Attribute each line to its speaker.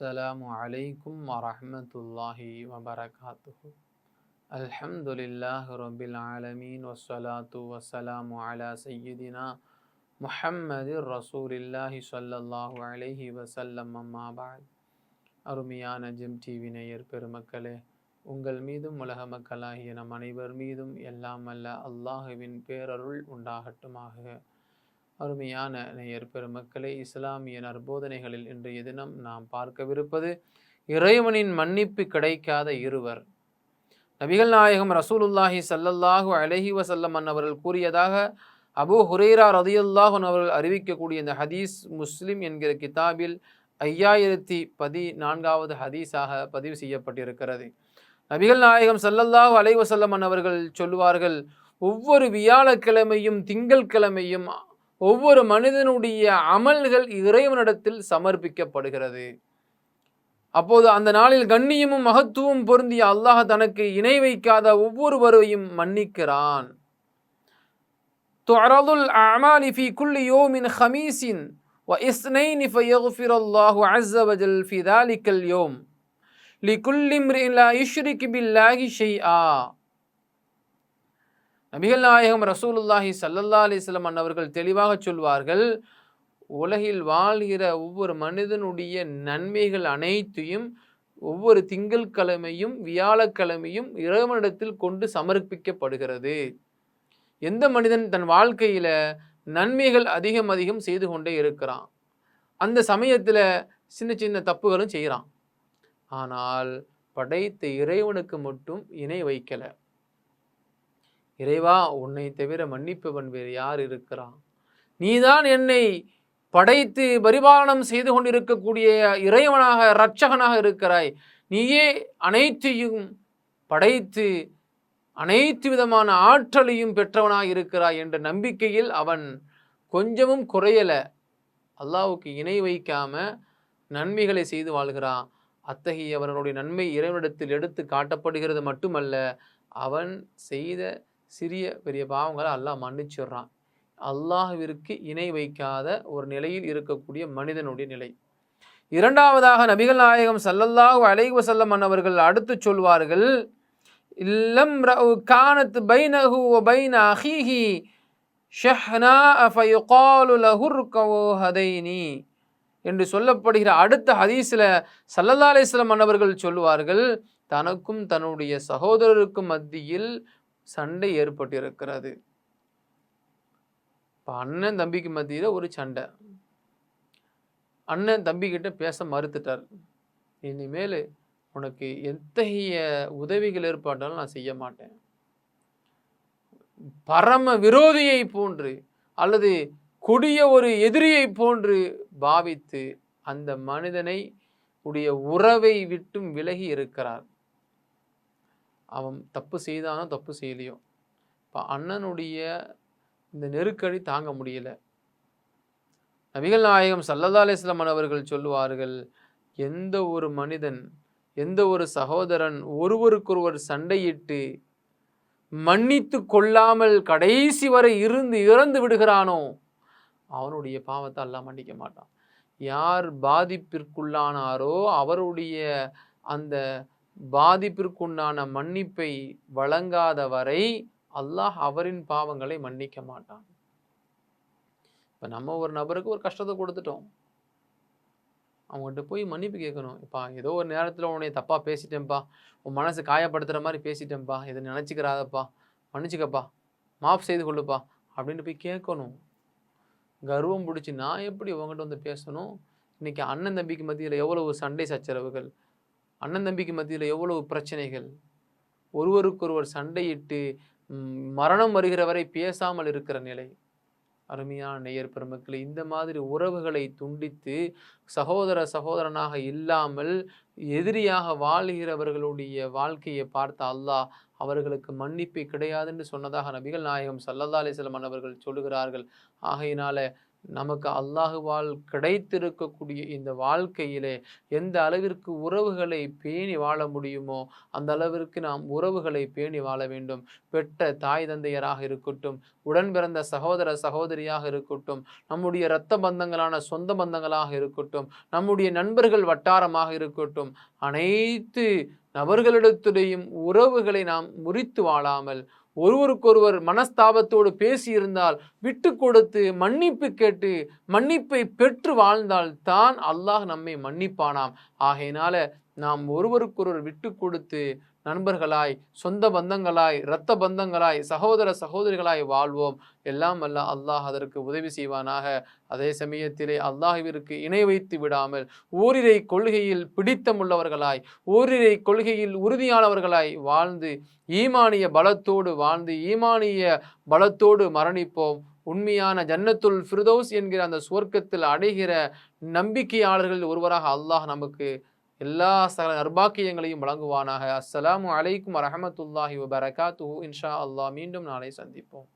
Speaker 1: அஸ்ஸலாமு அலைக்கும் வரஹ்மத்துல்லாஹி வபரகாத்துஹு. அல்ஹம்துலில்லாஹி ரப்பில் ஆலமீன் வஸ்ஸலாத்து வஸ்ஸலாமு அலா சய்யிதினா முஹம்மதிர் ரசூலில்லாஹி ஸல்லல்லாஹு அலைஹி வஸல்லம். அம்மா பஅத். அருமையான ஜெம் டிவி நேயர் பெருமக்களே, உங்கள் மீதும் உலக மக்களாகிய நம் அனைவர் மீதும் எல்லாம் அல்ல அல்லாஹுவின் பேரருள் உண்டாகட்டுமாக. அருமையான நேயர் பெருமக்களே, இஸ்லாமிய நற்போதனைகளில் இன்றைய தினம் நாம் பார்க்கவிருப்பது இறைவனின் மன்னிப்பு கிடைக்காத இருவர். நபிகள் நாயகம் ரசூலுல்லாஹி ஸல்லல்லாஹு அலைஹி வஸல்லம் அவர்கள் கூறியதாக அபூ ஹுரைரா ரலியல்லாஹு அன்ஹு அவர்கள் அறிவிக்கக்கூடிய இந்த ஹதீஸ் முஸ்லிம் என்கிற கிதாபில் 5014வது ஹதீஸாக பதிவு செய்யப்பட்டிருக்கிறது. நபிகள் நாயகம் ஸல்லல்லாஹு அலைஹி வஸல்லம் அவர்கள் சொல்லுவார்கள், ஒவ்வொரு வியாழக்கிழமையும் திங்கள் கிழமையும் ஒவ்வொரு மனிதனுடைய அமல்கள் இறைவனிடத்தில் சமர்ப்பிக்கப்படுகிறது. அப்போது அந்த நாளில் கண்ணியமும் மகத்துவம் பொருந்திய அல்லாஹ் தனக்கு இணை வைக்காத ஒவ்வொருவரையும் மன்னிக்கிறான். துஅரதுல் அஅமாலி ஃபீ குல்லி யௌமின் ஹமீஸின் வ இஸ்னைன் ஃபயக்ஃபிருல்லாஹு அஸ்ஸ வஜல் ஃபீ தாலிகல் யௌம் லிகுல்லி இம்ரிஇன் லா யுஷ்ரிகு பில்லாஹி ஷைஆ. நபிகள் நாயகம் ரசூலுல்லாஹி ஸல்லல்லாஹு அலைஹி வஸல்லம் அவர்கள் தெளிவாக சொல்வார்கள், உலகில் வாழ்கிற ஒவ்வொரு மனிதனுடைய நன்மைகள் அனைத்தையும் ஒவ்வொரு திங்கட்கிழமையும் வியாழக்கிழமையும் இறைவனிடத்தில் கொண்டு சமர்ப்பிக்கப்படுகிறது. எந்த மனிதன் தன் வாழ்க்கையில நன்மைகள் அதிகம் அதிகம் செய்து கொண்டே இருக்கிறான், அந்த சமயத்துல சின்ன சின்ன தப்புகளும் செய்கிறான், ஆனால் படைத்த இறைவனுக்கு மட்டும் இணை வைக்கல. இறைவா, உன்னை தவிர மன்னிப்பவன் வேறு யார் இருக்கிறான்? நீதான் என்னை படைத்து பரிபாலனம் செய்து கொண்டிருக்கக்கூடிய இறைவனாக இரட்சகனாக இருக்கிறாய். நீயே அனைத்தையும் படைத்து அனைத்து விதமான ஆற்றலையும் பெற்றவனாக இருக்கிறாய் என்ற நம்பிக்கையில் அவன் கொஞ்சமும் குறையல, அல்லாஹ்வுக்கு இணை வைக்காம நன்மைகளை செய்து வாழ்கிறான். அத்தகையவர்களுடைய நன்மை இறைவனிடத்தில் எடுத்து காட்டப்படுகிறது மட்டுமல்ல, அவன் செய்த சிறிய பெரிய பாவங்களை அல்லாஹ் மன்னிச்சிடுறான். அல்லாஹ்விற்கு இணை வைக்காத ஒரு நிலையில் இருக்கக்கூடிய மனிதனுடைய நிலை. இரண்டாவதாக நபிகள் நாயகம் ஸல்லல்லாஹு அலைஹி வஸல்லம் அவர்கள் அடுத்து சொல்வார்கள், இல்லம் ரஉ கானத் பைனஹு வ பைன அஹீஹி ஷஹ்னா ஃபயகாலு லஹுர்கவு ஹதைனி என்று சொல்லப்படுகிற அடுத்த ஹதீஸில் ஸல்லல்லாஹு அலைஹி வஸல்லம் அவர்கள் சொல்லுவார்கள், தனக்கும் தன்னுடைய சகோதரருக்கும் மத்தியில் சண்டை ஏற்பட்டிருக்கிறது. இப்போ அண்ணன் தம்பிக்கு மத்தியில் ஒரு சண்டை, அண்ணன் தம்பிக்கிட்ட பேச மறுத்துட்டார். இனிமேல் உனக்கு எத்தகைய உதவிகள் ஏற்பாட்டாலும் நான் செய்ய மாட்டேன். பரம விரோதியை போன்று அல்லது கொடிய ஒரு எதிரியை போன்று பாவித்து அந்த மனிதனை உடைய உறவை விட்டும் விலகி இருக்கிறார். அவன் தப்பு செய்தானோ தப்பு செய்யலையோ, இப்போ அண்ணனுடைய இந்த நெருக்கடி தாங்க முடியல. நபிகள் நாயகம் ஸல்லல்லாஹு அலைஹி வஸல்லம் அவர்கள் சொல்லுவார்கள், எந்த ஒரு மனிதன் எந்த ஒரு சகோதரன் ஒருவருக்கொருவர் சண்டையிட்டு மன்னித்து கொள்ளாமல் கடைசி வரை இறந்து விடுகிறானோ அவனுடைய பாவத்தை அல்லாஹ் மன்னிக்க மாட்டான். யார் பாதிப்பிற்குள்ளானாரோ அவருடைய அந்த பாதிப்பிற்குண்டான மன்னிப்பை வழங்காத வரை அல்லாஹ் அவரின் பாவங்களை மன்னிக்க மாட்டான். இப்போ நம்ம ஒரு நபருக்கு ஒரு கஷ்டத்தை கொடுத்துட்டோம், அவங்ககிட்ட போய் மன்னிப்பு கேட்கணும். இப்போ ஏதோ ஒரு நேரத்தில் உன்னை தப்பாக பேசிட்டேன்ப்பா, உன் மனசு காயப்படுத்துகிற மாதிரி பேசிட்டேன்ப்பா, இதை நினச்சிக்கிறாதப்பா, மன்னிச்சுக்கப்பா, மாஃப் செய்து கொள்ளுப்பா அப்படின்னு போய் கேட்கணும். கர்வம் பிடிச்சி நான் எப்படி உங்ககிட்ட வந்து பேசணும்? இன்றைக்கி அண்ணன் தம்பிக்கு மத்தியில் எவ்வளவு சண்டை சச்சரவுகள், அண்ணன் தம்பிக்கு மத்தியில் எவ்வளவு பிரச்சனைகள், ஒருவருக்கொருவர் சண்டையிட்டு மரணம் வருகிற வரை பேசாமல் இருக்கிற நிலை. அருமையான நேயர் பெருமக்களே, இந்த மாதிரி உறவுகளை துண்டித்து சகோதரனாக இல்லாமல் எதிரியாக வாழ்கிறவர்களுடைய வாழ்க்கையை பார்த்த அல்லாஹ் அவர்களுக்கு மன்னிப்பு கிடையாதுன்னு சொன்னதாக நபிகள் நாயகம் ஸல்லல்லாஹு அலைஹி வஸல்லம் அவர்கள் சொல்லுகிறார்கள். ஆகையினால நமக்கு அல்லாஹுவால் கிடைத்திருக்கக்கூடிய இந்த வாழ்க்கையிலே எந்த அளவிற்கு உறவுகளை பேணி வாழ முடியுமோ அந்த அளவிற்கு நாம் உறவுகளை பேணி வாழ வேண்டும். பெற்ற தாய் தந்தையராக இருக்கட்டும், உடன் பிறந்த சகோதர சகோதரியாக இருக்கட்டும், நம்முடைய இரத்த பந்தங்களான சொந்த பந்தங்களாக இருக்கட்டும், நம்முடைய நண்பர்கள் வட்டாரமாக இருக்கட்டும், அனைத்து நபர்களிடத்துடையும் உறவுகளை நாம் முறித்து வாழாமல் ஒருவருக்கொருவர் மனஸ்தாபத்தோடு பேசியிருந்தால் விட்டு கொடுத்து மன்னிப்பு கேட்டு மன்னிப்பை பெற்று வாழ்ந்தால் தான் அல்லாஹ் நம்மை மன்னிப்பானாம். ஆகையினால நாம் ஒருவருக்கொருவர் விட்டு கொடுத்து நண்பர்களாய், சொந்த பந்தங்களாய், இரத்த பந்தங்களாய், சகோதர சகோதரிகளாய் வாழ்வோம். எல்லாம் அல்ல அல்லாஹ் அதற்கு உதவி செய்வானாக. அதே சமயத்திலே அல்லாஹ்விற்கு இணை வைத்து விடாமல் ஓரிரை கொள்கையில் பிடித்தமுள்ளவர்களாய், ஓரிரை கொள்கையில் உறுதியானவர்களாய் வாழ்ந்து ஈமானிய பலத்தோடு வாழ்ந்து ஈமானிய பலத்தோடு மரணிப்போம். உண்மையான ஜன்னத்துல் ஃபிர்தௌஸ் என்கிற அந்த சுவர்க்கத்தில் அடைகிற நம்பிக்கையாளர்கள் ஒருவராக அல்லாஹ் நமக்கு எல்லா சகல நற்பாக்கியங்களையும் வழங்குவானாக. அஸ்ஸலாமு அலைக்கும் வரஹமத்துல்லாஹி வபரகாத்துஹு. இன்ஷா அல்லாஹ் மீண்டும் நாளை சந்திப்போம்.